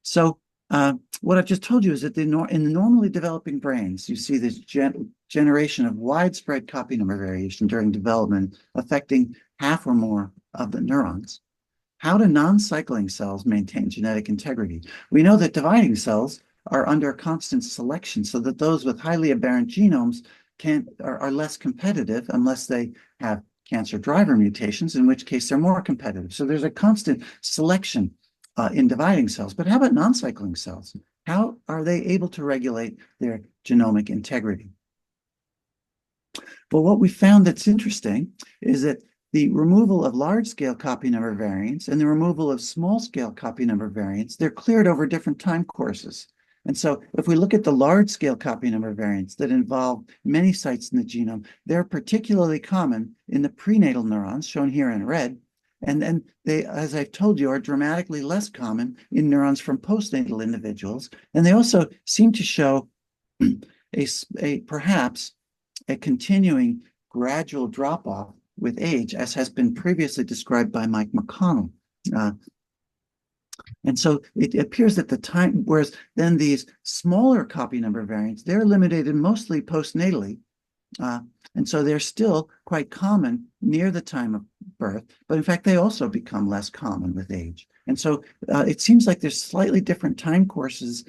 B: So what I've just told you is that in the normally developing brains, you see this generation of widespread copy number variation during development, affecting half or more of the neurons. How do non-cycling cells maintain genetic integrity? We know that dividing cells are under constant selection, so that those with highly aberrant genomes are less competitive unless they have cancer driver mutations, in which case they're more competitive. So there's a constant selection in dividing cells. But how about non-cycling cells? How are they able to regulate their genomic integrity? Well, what we found that's interesting is that the removal of large-scale copy number variants and the removal of small-scale copy number variants, they're cleared over different time courses. And so if we look at the large-scale copy number variants that involve many sites in the genome, they're particularly common in the prenatal neurons, shown here in red. And then they, as I've told you, are dramatically less common in neurons from postnatal individuals. And they also seem to show perhaps a continuing gradual drop-off with age, as has been previously described by Mike McConnell. And so it appears that the time, whereas then these smaller copy number variants, they're eliminated mostly postnatally. And so they're still quite common near the time of birth, but in fact, they also become less common with age. And so it seems like there's slightly different time courses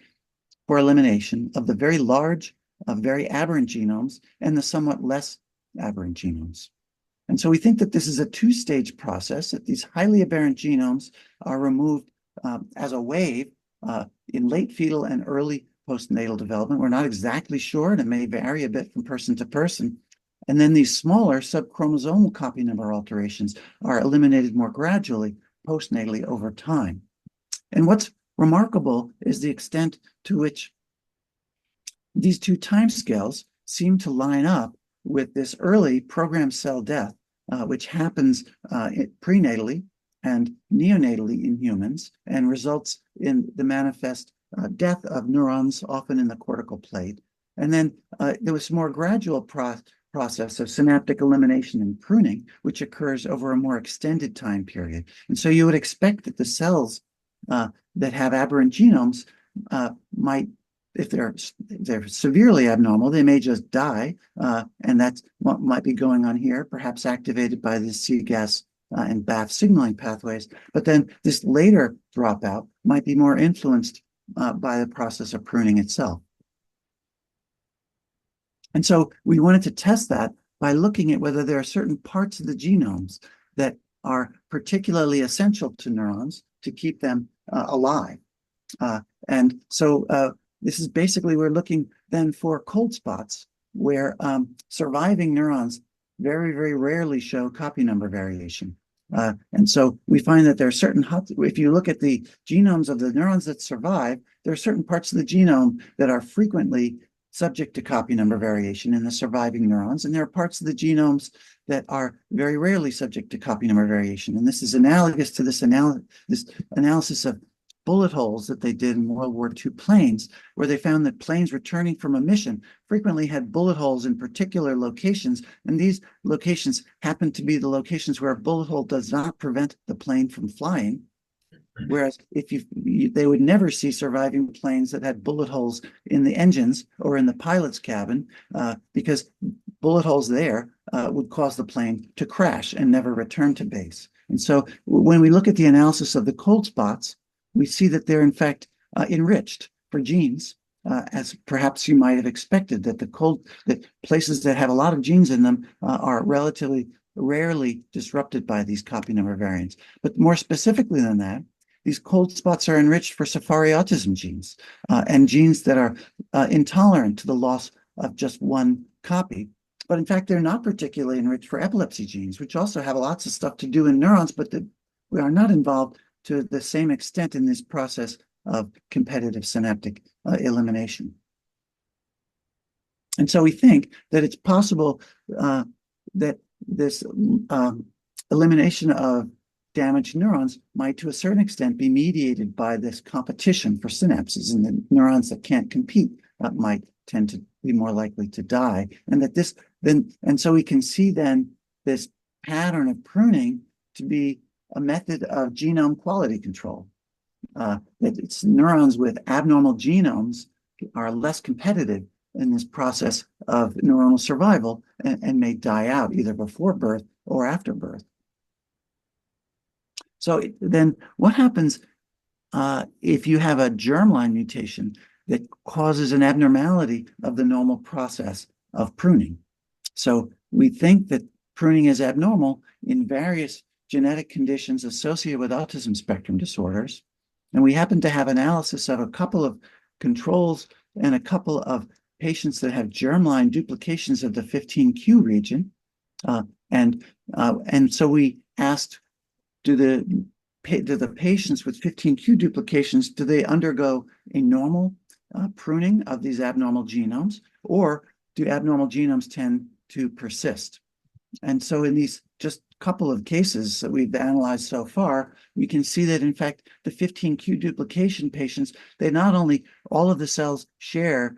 B: for elimination of the very large, very aberrant genomes and the somewhat less aberrant genomes. And so we think that this is a two-stage process, that these highly aberrant genomes are removed as a wave in late fetal and early postnatal development. We're not exactly sure, and it may vary a bit from person to person. And then these smaller subchromosomal copy number alterations are eliminated more gradually postnatally over time. And what's remarkable is the extent to which these two timescales seem to line up with this early programmed cell death, which happens prenatally and neonatally in humans and results in the manifest death of neurons, often in the cortical plate. And then there was more gradual process of synaptic elimination and pruning, which occurs over a more extended time period. And so you would expect that the cells that have aberrant genomes might, if they're severely abnormal, they may just die. And that's what might be going on here, perhaps activated by the cGAS and BAF signaling pathways. But then this later dropout might be more influenced by the process of pruning itself. And so we wanted to test that by looking at whether there are certain parts of the genomes that are particularly essential to neurons to keep them alive. And so this is basically, we're looking then for cold spots where surviving neurons very, very rarely show copy number variation. And so we find that there are certain, if you look at the genomes of the neurons that survive, there are certain parts of the genome that are frequently subject to copy number variation in the surviving neurons, and there are parts of the genomes that are very rarely subject to copy number variation. And this is analogous to this analysis of bullet holes that they did in World War II planes, where they found that planes returning from a mission frequently had bullet holes in particular locations, and these locations happen to be the locations where a bullet hole does not prevent the plane from flying. Whereas if they would never see surviving planes that had bullet holes in the engines or in the pilot's cabin, because bullet holes there would cause the plane to crash and never return to base. And so when we look at the analysis of the cold spots, we see that they're in fact enriched for genes, as perhaps you might have expected, that that places that have a lot of genes in them are relatively rarely disrupted by these copy number variants. But more specifically than that, these cold spots are enriched for safari autism genes and genes that are intolerant to the loss of just one copy. But in fact, they're not particularly enriched for epilepsy genes, which also have lots of stuff to do in neurons, but that we are not involved to the same extent in this process of competitive synaptic elimination. And so we think that it's possible that this elimination of damaged neurons might, to a certain extent, be mediated by this competition for synapses, and the neurons that can't compete might tend to be more likely to die. And so we can see then this pattern of pruning to be a method of genome quality control. That it's neurons with abnormal genomes are less competitive in this process of neuronal survival and may die out either before birth or after birth. So then what happens if you have a germline mutation that causes an abnormality of the normal process of pruning? So we think that pruning is abnormal in various genetic conditions associated with autism spectrum disorders. And we happen to have analysis of a couple of controls and a couple of patients that have germline duplications of the 15q region. And so we asked, do the patients with 15q duplications, do they undergo a normal pruning of these abnormal genomes, or do abnormal genomes tend to persist? And so in these just couple of cases that we've analyzed so far, we can see that, in fact, the 15q duplication patients, they not only, all of the cells share,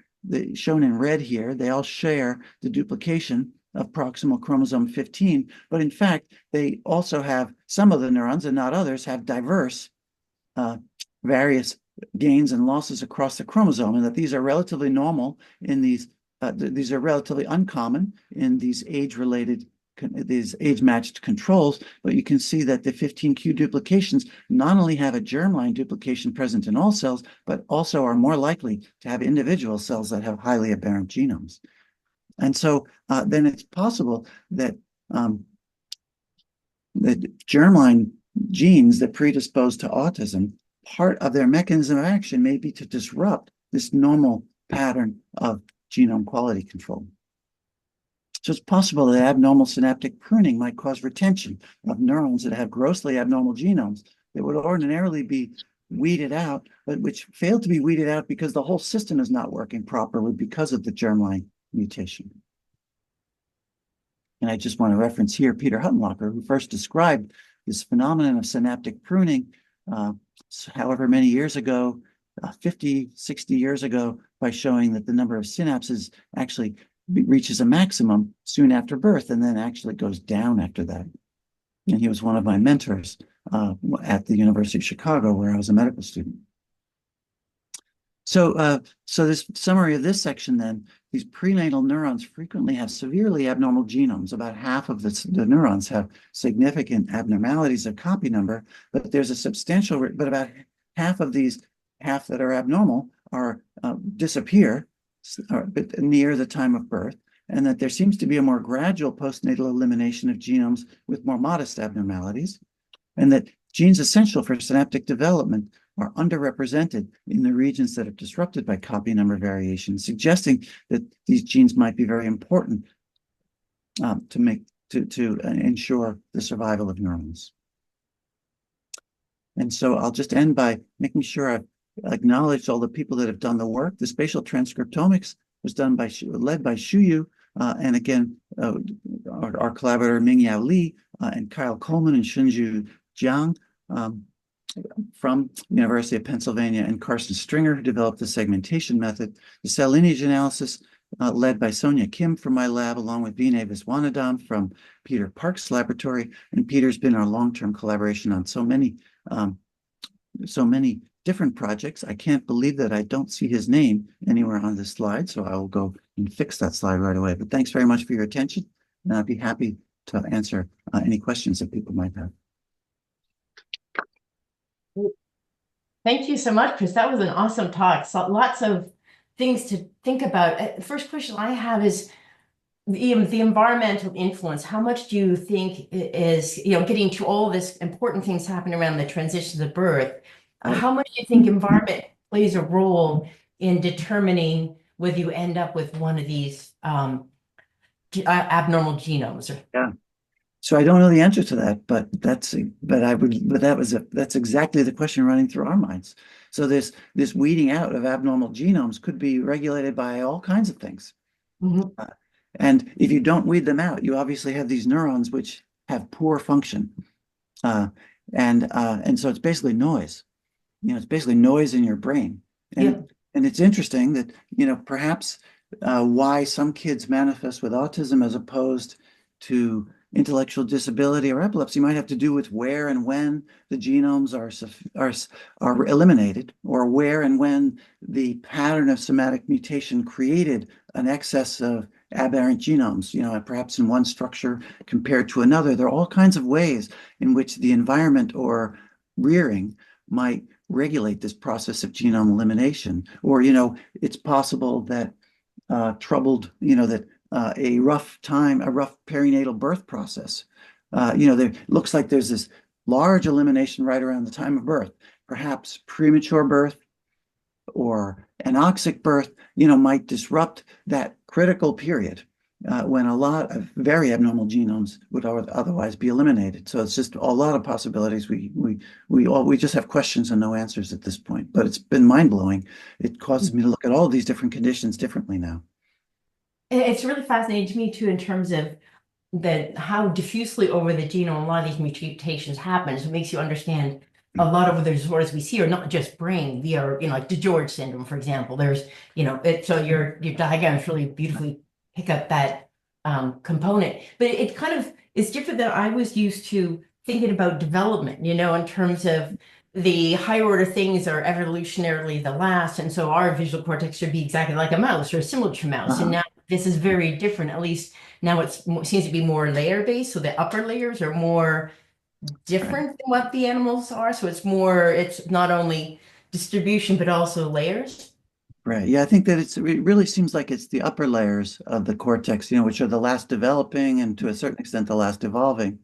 B: shown in red here, they all share the duplication of proximal chromosome 15, but in fact, they also have, some of the neurons and not others, have diverse various gains and losses across the chromosome, and that these are relatively normal in these are relatively uncommon in these age-matched controls, but you can see that the 15q duplications not only have a germline duplication present in all cells, but also are more likely to have individual cells that have highly aberrant genomes. And so then it's possible that the germline genes that predispose to autism, part of their mechanism of action may be to disrupt this normal pattern of genome quality control. So it's possible that abnormal synaptic pruning might cause retention of neurons that have grossly abnormal genomes that would ordinarily be weeded out, but which fail to be weeded out because the whole system is not working properly because of the germline mutation. And I just want to reference here Peter Huttenlocher, who first described this phenomenon of synaptic pruning however many years ago, 50, 60 years ago, by showing that the number of synapses actually reaches a maximum soon after birth and then actually goes down after that. And he was one of my mentors at the University of Chicago, where I was a medical student. So this summary of this section then, these prenatal neurons frequently have severely abnormal genomes. About half of the neurons have significant abnormalities of copy number, but there's a substantial, but about half of these, half that are abnormal are disappear near the time of birth, and that there seems to be a more gradual postnatal elimination of genomes with more modest abnormalities, and that genes essential for synaptic development are underrepresented in the regions that are disrupted by copy number variation, suggesting that these genes might be very important to ensure the survival of neurons. And so I'll just end by making sure I've acknowledged all the people that have done the work. The spatial transcriptomics was done by, led by Shuyu, and again, our collaborator Mingyao Li and Kyle Coleman and Shunju Jiang from University of Pennsylvania, and Carson Stringer, who developed the segmentation method. The cell lineage analysis led by Sonia Kim from my lab, along with Vinay Viswanathan from Peter Park's laboratory. And Peter's been our long-term collaboration on so many different projects. I can't believe that I don't see his name anywhere on this slide, so I will go and fix that slide right away. But thanks very much for your attention, and I'd be happy to answer any questions that people might have.
C: Thank you so much, Chris. That was an awesome talk. So lots of things to think about. The first question I have is the environmental influence. How much do you think is, getting to all this important things happening around the transition to birth? How much do you think environment plays a role in determining whether you end up with one of these abnormal genomes?
B: Yeah. So I don't know the answer to that, but that's exactly the question running through our minds. So this weeding out of abnormal genomes could be regulated by all kinds of things.
C: Mm-hmm.
B: And if you don't weed them out, you obviously have these neurons which have poor function. And so it's basically noise. It's basically noise in your brain. And it's interesting that, perhaps why some kids manifest with autism as opposed to intellectual disability or epilepsy might have to do with where and when the genomes are eliminated, or where and when the pattern of somatic mutation created an excess of aberrant genomes, perhaps in one structure compared to another. There are all kinds of ways in which the environment or rearing might regulate this process of genome elimination. Or, it's possible that a rough perinatal birth process, there looks like there's this large elimination right around the time of birth. Perhaps premature birth or anoxic birth, might disrupt that critical period when a lot of very abnormal genomes would otherwise be eliminated. So it's just a lot of possibilities. We just have questions and no answers at this point. But it's been mind-blowing. It causes me to look at all these different conditions differently now.
C: It's really fascinating to me too, in terms of how diffusely over the genome a lot of these mutations happen. So it makes you understand a lot of the disorders we see are not just brain. They are, like DeGeorge syndrome, for example. There's, so your diagrams really beautifully pick up that component. But it kind of is different than I was used to thinking about development, in terms of the higher order things are evolutionarily the last. And so our visual cortex should be exactly like a mouse or similar to a mouse. And now this is very different. At least now it seems to be more layer based. So the upper layers are more different than what the animals are. So it's not only distribution, but also layers.
B: Right. Yeah, I think that it really seems like it's the upper layers of the cortex, which are the last developing and to a certain extent the last evolving,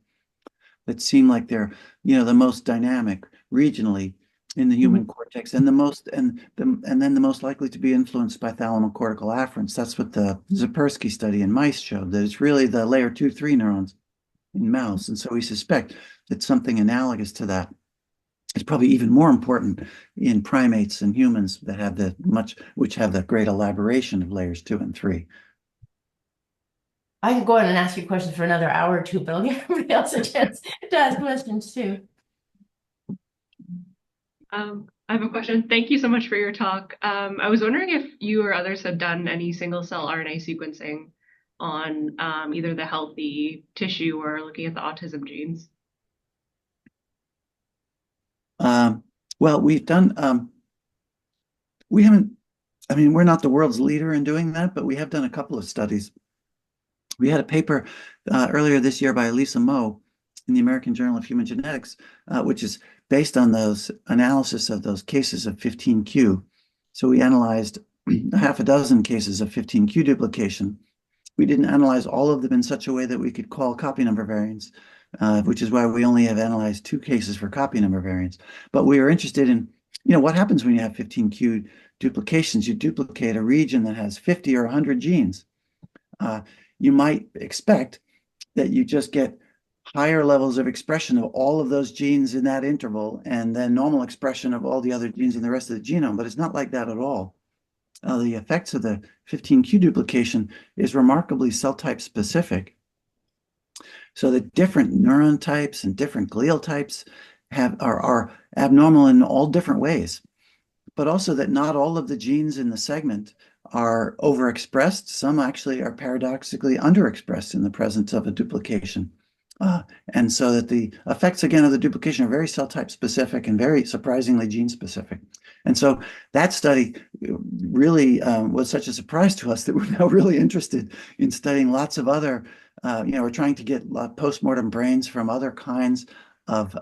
B: that seem like they're, the most dynamic regionally in the human cortex, and then the most likely to be influenced by thalamocortical afferents. That's what the Zapersky study in mice showed, that it's really the layer 2-3 neurons in mouse. And so we suspect that something analogous to that is probably even more important in primates and humans that which have the great elaboration of layers 2 and 3.
C: I could go on and ask you questions for another hour or two, but I'll give everybody else a chance to ask questions too.
D: I have a question. Thank you so much for your talk. I was wondering if you or others have done any single cell RNA sequencing on either the healthy tissue or looking at the autism genes.
B: Well, we've done, we haven't, we're not the world's leader in doing that, but we have done a couple of studies. We had a paper earlier this year by Lisa Moe in the American Journal of Human Genetics, which is based on those analysis of those cases of 15q. So we analyzed half a dozen cases of 15q duplication. We didn't analyze all of them in such a way that we could call copy number variants, which is why we only have analyzed 2 cases for copy number variants. But we are interested in, what happens when you have 15q duplications. You duplicate a region that has 50 or 100 genes. You might expect that you just get higher levels of expression of all of those genes in that interval, and then normal expression of all the other genes in the rest of the genome. But it's not like that at all. The effects of the 15q duplication is remarkably cell type specific. So the different neuron types and different glial types are abnormal in all different ways, but also that not all of the genes in the segment are overexpressed. Some actually are paradoxically underexpressed in the presence of a duplication. And so that the effects, again, of the duplication are very cell type specific and very surprisingly gene specific. And so that study really was such a surprise to us that we're now really interested in studying lots of other, we're trying to get postmortem brains from other kinds of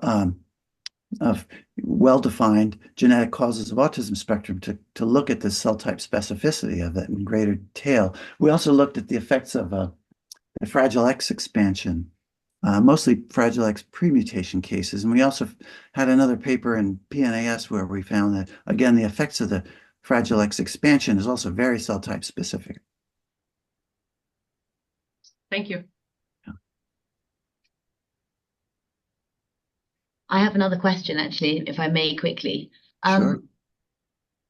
B: well-defined genetic causes of autism spectrum to look at the cell type specificity of it in greater detail. We also looked at the effects of the Fragile X expansion, mostly Fragile X premutation cases. And we also had another paper in PNAS where we found that, again, the effects of the Fragile X expansion is also very cell type specific.
D: Thank you.
A: I have another question, actually, if I may quickly.
B: Sure.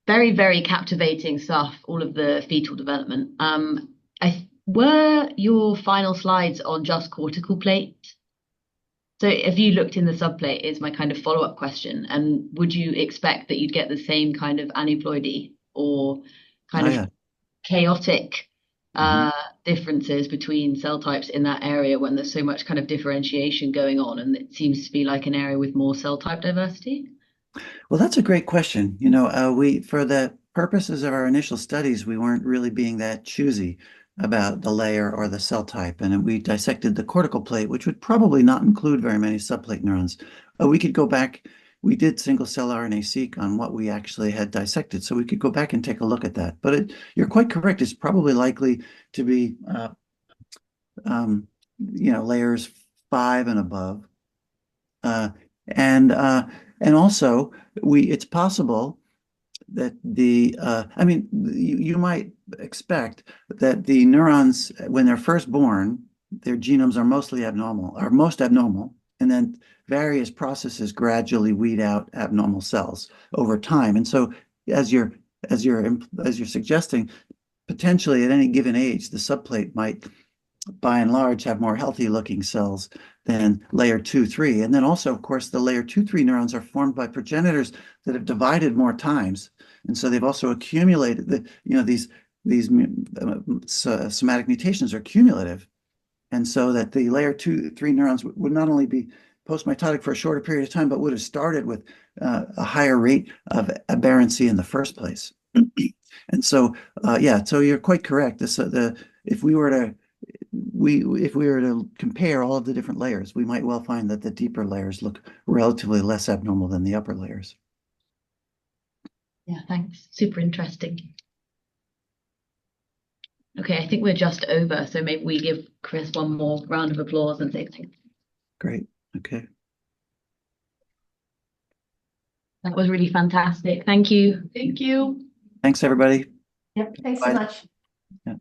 A: Very, very captivating stuff, all of the fetal development. Were your final slides on just cortical plate? So if you looked in the subplate is my kind of follow-up question. And would you expect that you'd get the same kind of aneuploidy or kind
B: Oh,
A: of
B: yeah.
A: chaotic
B: Mhm.
A: differences between cell types in that area when there's so much kind of differentiation going on and it seems to be like an area with more cell type diversity?
B: Well, that's a great question. For the purposes of our initial studies, we weren't really being that choosy about the layer or the cell type. And we dissected the cortical plate, which would probably not include very many subplate neurons. We could go back. We did single cell RNA-seq on what we actually had dissected. So we could go back and take a look at that. But you're quite correct. It's probably likely to be, layers 5 and above. Uh, and uh, and also it's possible that you might expect that the neurons, when they're first born, their genomes are mostly abnormal, are most abnormal, and then various processes gradually weed out abnormal cells over time. And so, as you're suggesting, potentially at any given age, the subplate might, by and large, have more healthy looking cells than layer 2, 3. And then also, of course, the layer 2, 3 neurons are formed by progenitors that have divided more times. And so they've also accumulated these somatic mutations are cumulative. And so that the layer 2, 3 neurons would not only be postmitotic for a shorter period of time, but would have started with a higher rate of aberrancy in the first place. And so, so you're quite correct. If we were to compare all of the different layers, we might well find that the deeper layers look relatively less abnormal than the upper layers.
A: Yeah, thanks. Super interesting. Okay, I think we're just over, so maybe we give Chris one more round of applause and say thanks.
B: Great. Okay.
A: That was really fantastic. Thank you.
D: Thank you.
B: Thanks, everybody.
C: Yep, thanks
B: Bye.
C: so much.
B: Yeah.